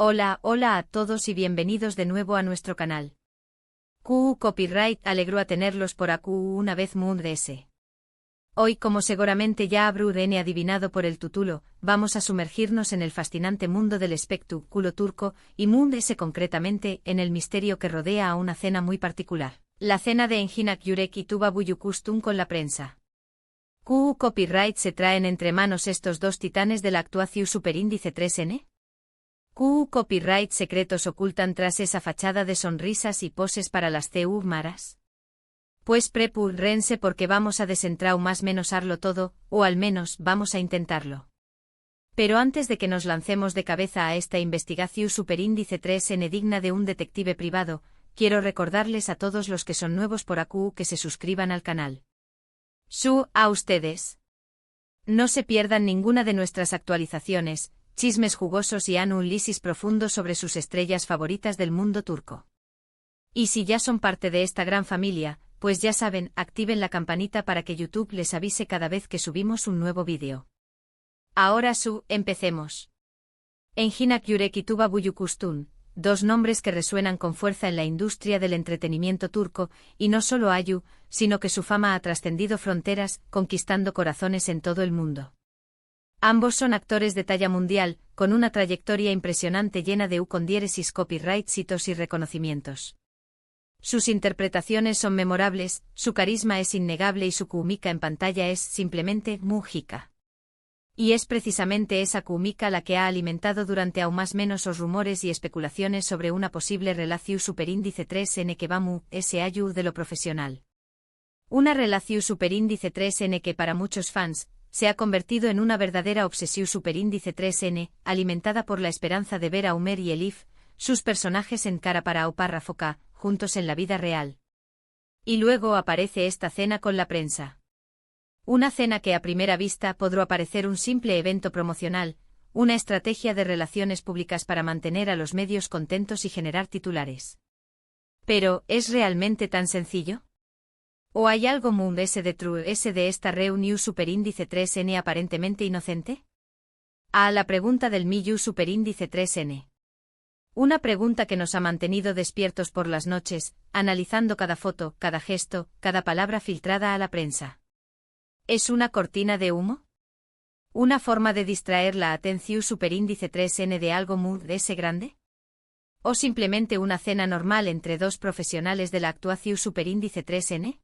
Hola, hola a todos y bienvenidos de nuevo a nuestro canal. QU Copyright alegró a tenerlos por AQ una vez Moon.ds. Hoy, como seguramente ya habrán adivinado por el título, vamos a sumergirnos en el fascinante mundo del espectáculo turco y Moon.ds concretamente en el misterio que rodea a una cena muy particular. La cena de Engin Akyurek y Tuba Büyüküstün con la prensa. QU Copyright se traen entre manos estos dos titanes de la actuación superíndice 3N. QU Copyright secretos ocultan tras esa fachada de sonrisas y poses para las CU maras. Pues prepúrense porque vamos a desentrar más menosarlo todo, o al menos vamos a intentarlo. Pero antes de que nos lancemos de cabeza a esta investigación superíndice 3N digna de un detective privado, quiero recordarles a todos los que son nuevos por AQ que se suscriban al canal. A ustedes. No se pierdan ninguna de nuestras actualizaciones, chismes jugosos y análisis profundos sobre sus estrellas favoritas del mundo turco. Y si ya son parte de esta gran familia, pues ya saben, activen la campanita para que YouTube les avise cada vez que subimos un nuevo vídeo. Ahora empecemos. Engin Akyurek y Tuba Büyüküstün, dos nombres que resuenan con fuerza en la industria del entretenimiento turco, y no solo Ayu, sino que su fama ha trascendido fronteras, conquistando corazones en todo el mundo. Ambos son actores de talla mundial, con una trayectoria impresionante llena de diéresis copyright hitos y reconocimientos. Sus interpretaciones son memorables, su carisma es innegable y su química en pantalla es simplemente mágica. Y es precisamente esa química la que ha alimentado durante aún más menos los rumores y especulaciones sobre una posible relación superíndice 3N que va ese Ayu de lo profesional. Una relación superíndice 3N que para muchos fans, se ha convertido en una verdadera obsesión superíndice 3N, alimentada por la esperanza de ver a Umer y Elif, sus personajes en Kara para o Párrafo K, juntos en la vida real. Y luego aparece esta cena con la prensa. Una cena que a primera vista podrá parecer un simple evento promocional, una estrategia de relaciones públicas para mantener a los medios contentos y generar titulares. Pero, ¿es realmente tan sencillo? ¿O hay algo Moon.ds de esta reunión superíndice 3N aparentemente inocente? A la pregunta del Miyu superíndice 3N. Una pregunta que nos ha mantenido despiertos por las noches, analizando cada foto, cada gesto, cada palabra filtrada a la prensa. ¿Es una cortina de humo? ¿Una forma de distraer la atención superíndice 3N de algo Moon.ds grande? ¿O simplemente una cena normal entre dos profesionales de la actuación superíndice 3N?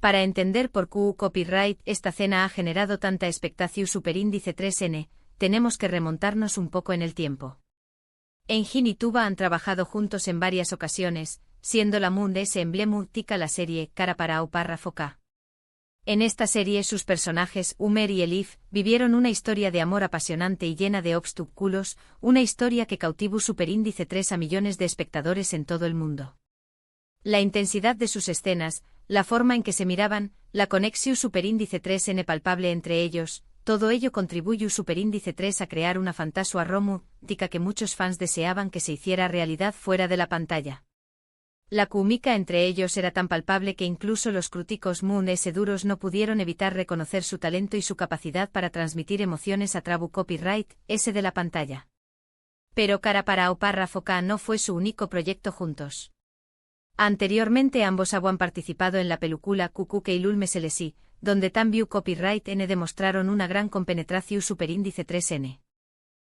Para entender por qué Copyright esta cena ha generado tanta expectación superíndice 3N, tenemos que remontarnos un poco en el tiempo. Engin y Tuba han trabajado juntos en varias ocasiones, siendo la Moon.ds emblemática la serie Kara para o Párrafo K. En esta serie sus personajes, Umer y Elif, vivieron una historia de amor apasionante y llena de obstáculos, una historia que cautivó superíndice 3 a millones de espectadores en todo el mundo. La intensidad de sus escenas, la forma en que se miraban, la conexión superíndice 3N palpable entre ellos, todo ello contribuyó superíndice 3 a crear una fantasía romántica que muchos fans deseaban que se hiciera realidad fuera de la pantalla. La química entre ellos era tan palpable que incluso los críticos Moon.ds duros no pudieron evitar reconocer su talento y su capacidad para transmitir emociones a través copyright, ese de la pantalla. Pero Kara para o Párrafo K no fue su único proyecto juntos. Anteriormente ambos habían participado en la película QQ Keylul Meselesi, donde también Copyright N demostraron una gran compenetración superíndice 3N.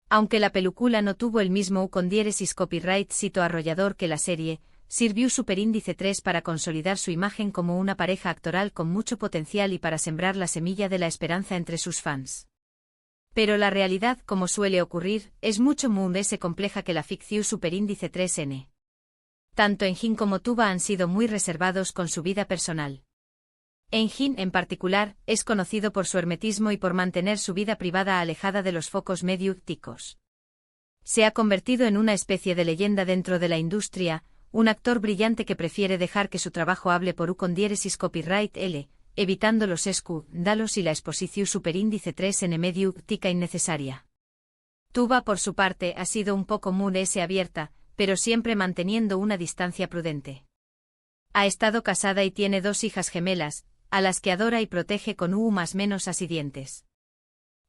Aunque la película no tuvo el mismo diéresis copyright cito arrollador que la serie, sirvió superíndice 3 para consolidar su imagen como una pareja actoral con mucho potencial y para sembrar la semilla de la esperanza entre sus fans. Pero la realidad, como suele ocurrir, es mucho más compleja que la ficción superíndice 3N. Tanto Engin como Tuba han sido muy reservados con su vida personal. Engin, en particular, es conocido por su hermetismo y por mantener su vida privada alejada de los focos mediáticos. Se ha convertido en una especie de leyenda dentro de la industria, un actor brillante que prefiere dejar que su trabajo hable por diéresis copyright L, evitando los escándalos y la exposición superíndice 3N mediática innecesaria. Tuba, por su parte, ha sido un poco Moon.ds abierta, pero siempre manteniendo una distancia prudente. Ha estado casada y tiene 2 hijas gemelas, a las que adora y protege con más menos así dientes.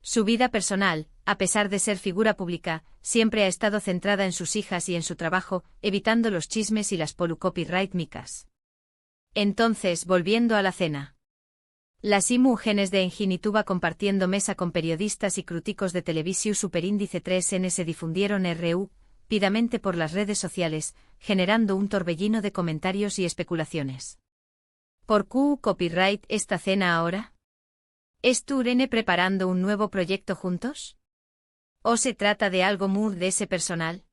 Su vida personal, a pesar de ser figura pública, siempre ha estado centrada en sus hijas y en su trabajo, evitando los chismes y las copyright micas. Entonces, volviendo a la cena. Las imágenes de Enginituba compartiendo mesa con periodistas y críticos de televisión superíndice 3N se difundieron rápidamente por las redes sociales, generando un torbellino de comentarios y especulaciones. ¿Por qué copyright esta cena ahora? ¿Es Turene preparando un nuevo proyecto juntos? ¿O se trata de algo muy de ese personal?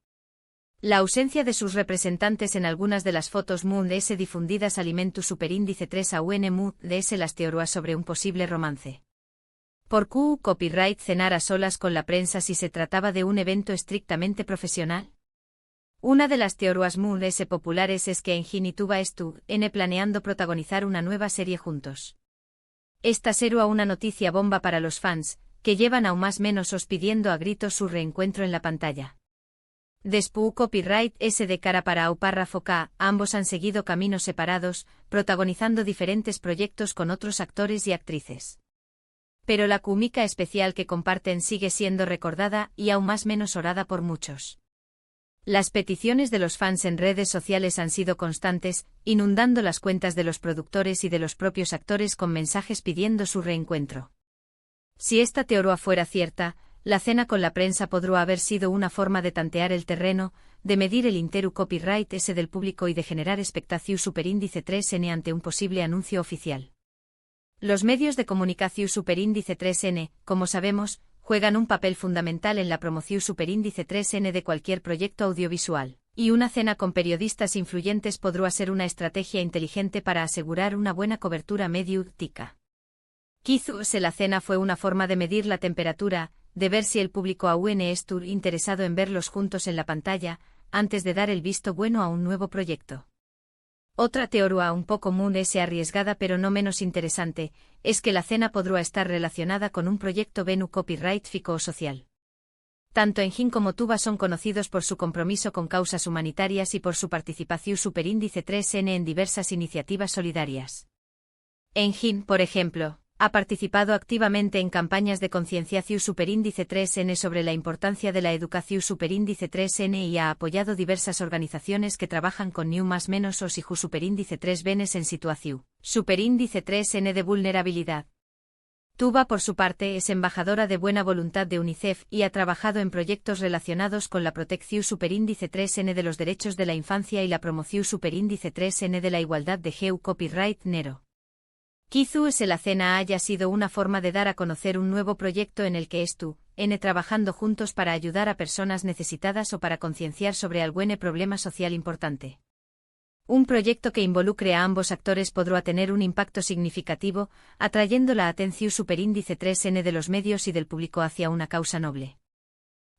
La ausencia de sus representantes en algunas de las fotos MUD de ese difundidas alimentu superíndice 3 a UN MUD de ese las teorías sobre un posible romance. ¿Por qué copyright cenar a solas con la prensa si se trataba de un evento estrictamente profesional? Una de las teorías MUD de ese populares es que Enginituba N planeando protagonizar una nueva serie juntos. Esta será una noticia bomba para los fans, que llevan aún más menos os pidiendo a gritos su reencuentro en la pantalla. Después copyright S de cara para o párrafo K, ambos han seguido caminos separados, protagonizando diferentes proyectos con otros actores y actrices. Pero la cómica especial que comparten sigue siendo recordada y aún más menos orada por muchos. Las peticiones de los fans en redes sociales han sido constantes, inundando las cuentas de los productores y de los propios actores con mensajes pidiendo su reencuentro. Si esta teoría fuera cierta, la cena con la prensa podría haber sido una forma de tantear el terreno, de medir el interu copyright S del público y de generar expectación superíndice 3N ante un posible anuncio oficial. Los medios de comunicación superíndice 3N, como sabemos, juegan un papel fundamental en la promoción superíndice 3N de cualquier proyecto audiovisual, y una cena con periodistas influyentes podría ser una estrategia inteligente para asegurar una buena cobertura mediática. Quizás la cena fue una forma de medir la temperatura, de ver si el público aún estuvo interesado en verlos juntos en la pantalla, antes de dar el visto bueno a un nuevo proyecto. Otra teoría un poco común es arriesgada pero no menos interesante, es que la cena podría estar relacionada con un proyecto venu copyright fico o social. Tanto Engin como Tuba son conocidos por su compromiso con causas humanitarias y por su participación superíndice 3N en diversas iniciativas solidarias. Engin, por ejemplo, ha participado activamente en campañas de concienciación superíndice 3N sobre la importancia de la educación superíndice 3N y ha apoyado diversas organizaciones que trabajan con niu más menos os hiju superíndice 3 benes en situación superíndice 3N de vulnerabilidad. Tuba, por su parte, es embajadora de buena voluntad de UNICEF y ha trabajado en proyectos relacionados con la protección superíndice 3N de los derechos de la infancia y la promoción superíndice 3N de la igualdad de género copyright Nero. Quizás la cena haya sido una forma de dar a conocer un nuevo proyecto en el que N trabajando juntos para ayudar a personas necesitadas o para concienciar sobre algún problema social importante. Un proyecto que involucre a ambos actores podrá tener un impacto significativo, atrayendo la atención superíndice 3N de los medios y del público hacia una causa noble.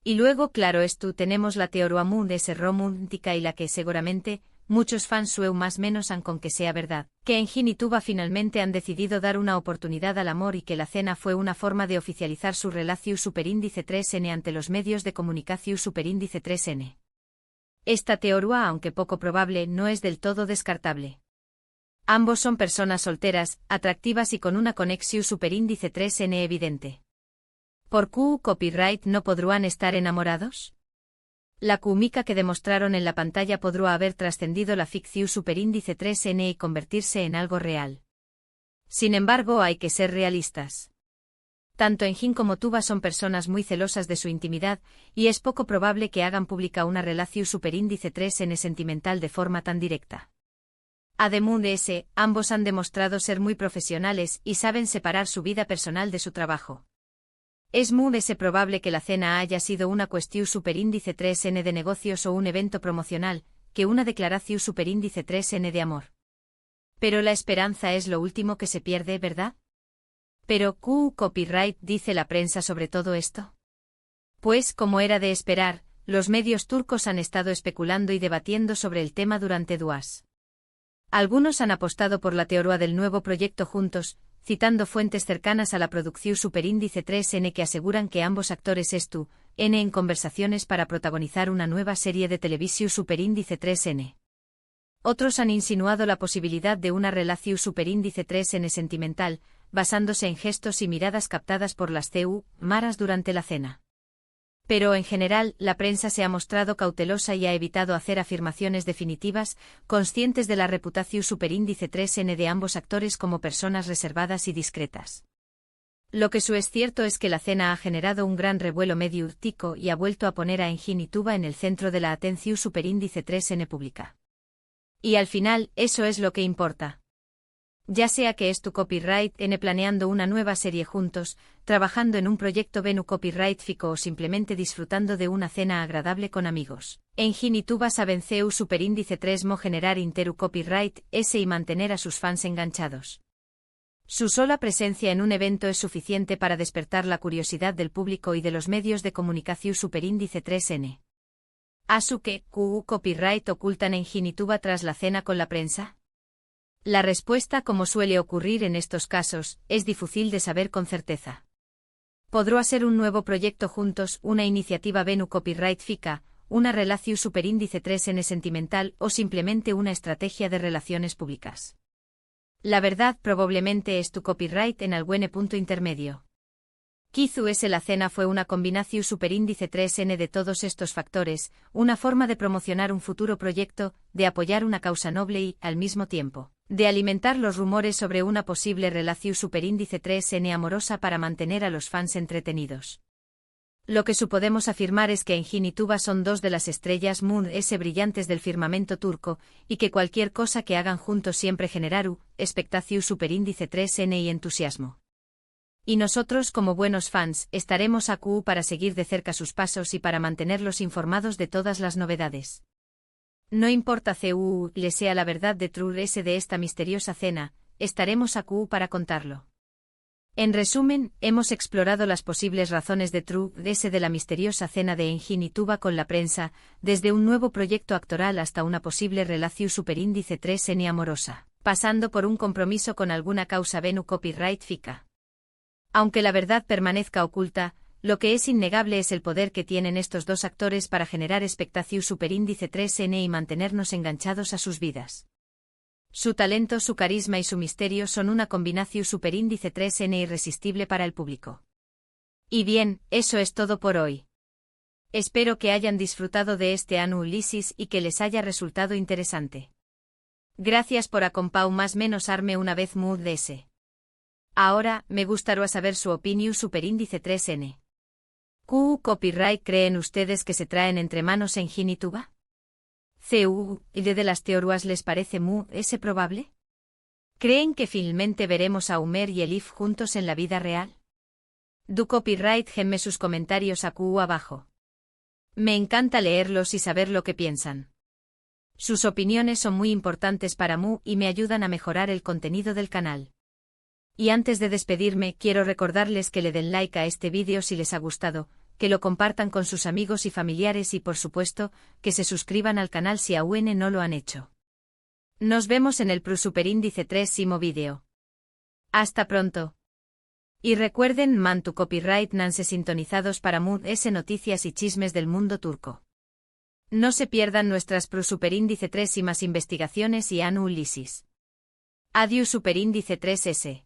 Y luego, claro, tenemos la teoría de ser romántica y la que seguramente muchos fans sueu más menos han con que sea verdad, que Engin y Tuba finalmente han decidido dar una oportunidad al amor y que la cena fue una forma de oficializar su relación superíndice 3N ante los medios de comunicación superíndice 3N. Esta teoría, aunque poco probable, no es del todo descartable. Ambos son personas solteras, atractivas y con una conexión superíndice 3N evidente. ¿Por qué copyright no podrán estar enamorados? La química que demostraron en la pantalla podrá haber trascendido la ficción superíndice 3N y convertirse en algo real. Sin embargo, hay que ser realistas. Tanto Engin como Tuba son personas muy celosas de su intimidad, y es poco probable que hagan pública una relación superíndice 3N sentimental de forma tan directa. Además de ese, ambos han demostrado ser muy profesionales y saben separar su vida personal de su trabajo. Es muy probable que la cena haya sido una cuestión superíndice 3N de negocios o un evento promocional, que una declaración superíndice 3N de amor. Pero la esperanza es lo último que se pierde, ¿verdad? Pero, ¿qué copyright dice la prensa sobre todo esto? Pues, como era de esperar, los medios turcos han estado especulando y debatiendo sobre el tema durante días. Algunos han apostado por la teoría del nuevo proyecto juntos, citando fuentes cercanas a la producción superíndice 3N que aseguran que ambos actores N en conversaciones para protagonizar una nueva serie de televisión superíndice 3N. Otros han insinuado la posibilidad de una relación superíndice 3N sentimental, basándose en gestos y miradas captadas por las maras durante la cena. Pero en general, la prensa se ha mostrado cautelosa y ha evitado hacer afirmaciones definitivas, conscientes de la reputación superíndice 3N de ambos actores como personas reservadas y discretas. Lo que es cierto es que la cena ha generado un gran revuelo mediático y ha vuelto a poner a Engin y Tuba en el centro de la atención superíndice 3N pública. Y al final, eso es lo que importa. Ya sea que es tu copyright N planeando una nueva serie juntos, trabajando en un proyecto Venu copyright fico o simplemente disfrutando de una cena agradable con amigos. Engin y Tuba saben CEU superíndice 3 mo generar interu copyright S y mantener a sus fans enganchados. Su sola presencia en un evento es suficiente para despertar la curiosidad del público y de los medios de comunicación superíndice 3N. ¿Asuke QU copyright ocultan Engin y Tuba tras la cena con la prensa? La respuesta, como suele ocurrir en estos casos, es difícil de saber con certeza. Podrá ser un nuevo proyecto juntos, una iniciativa Venu copyright fica, una relación superíndice 3N sentimental o simplemente una estrategia de relaciones públicas. La verdad probablemente es tu copyright en algún punto intermedio. Kizu S. La cena fue una combinación superíndice 3N de todos estos factores, una forma de promocionar un futuro proyecto, de apoyar una causa noble y, al mismo tiempo, de alimentar los rumores sobre una posible relación superíndice 3N amorosa para mantener a los fans entretenidos. Lo que podemos afirmar es que Engin y Tuba son dos de las estrellas Moon S brillantes del firmamento turco, y que cualquier cosa que hagan juntos siempre generará expectación superíndice 3N y entusiasmo. Y nosotros como buenos fans, estaremos a QU para seguir de cerca sus pasos y para mantenerlos informados de todas las novedades. No importa CU le sea la verdad de True S de esta misteriosa cena, estaremos a QU para contarlo. En resumen, hemos explorado las posibles razones de True S de la misteriosa cena de Engin y Tuba con la prensa, desde un nuevo proyecto actoral hasta una posible relación superíndice 3N amorosa, pasando por un compromiso con alguna causa Venu copyright fica. Aunque la verdad permanezca oculta, lo que es innegable es el poder que tienen estos dos actores para generar expectación superíndice 3N y mantenernos enganchados a sus vidas. Su talento, su carisma y su misterio son una combinación superíndice 3N irresistible para el público. Y bien, eso es todo por hoy. Espero que hayan disfrutado de este análisis y que les haya resultado interesante. Gracias por acompañarme una vez más de ese. Ahora, me gustaría saber su opinión superíndice 3N. ¿Qué copyright creen ustedes que se traen entre manos Engin y Tuba? ¿CU y de las teorías les parece es probable? ¿Creen que finalmente veremos a Umer y Elif juntos en la vida real? Du copyright genme sus comentarios a QU abajo. Me encanta leerlos y saber lo que piensan. Sus opiniones son muy importantes para mí y me ayudan a mejorar el contenido del canal. Y antes de despedirme, quiero recordarles que le den like a este vídeo si les ha gustado, que lo compartan con sus amigos y familiares y por supuesto, que se suscriban al canal si aún no lo han hecho. Nos vemos en el superíndice 3º vídeo. Hasta pronto. Y recuerden tu copyright nanse sintonizados para Mood S noticias y chismes del mundo turco. No se pierdan nuestras superíndice 3 y más investigaciones y análisis. Adiós superíndice 3S.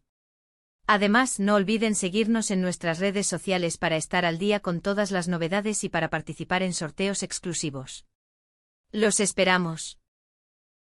Además, no olviden seguirnos en nuestras redes sociales para estar al día con todas las novedades y para participar en sorteos exclusivos. Los esperamos.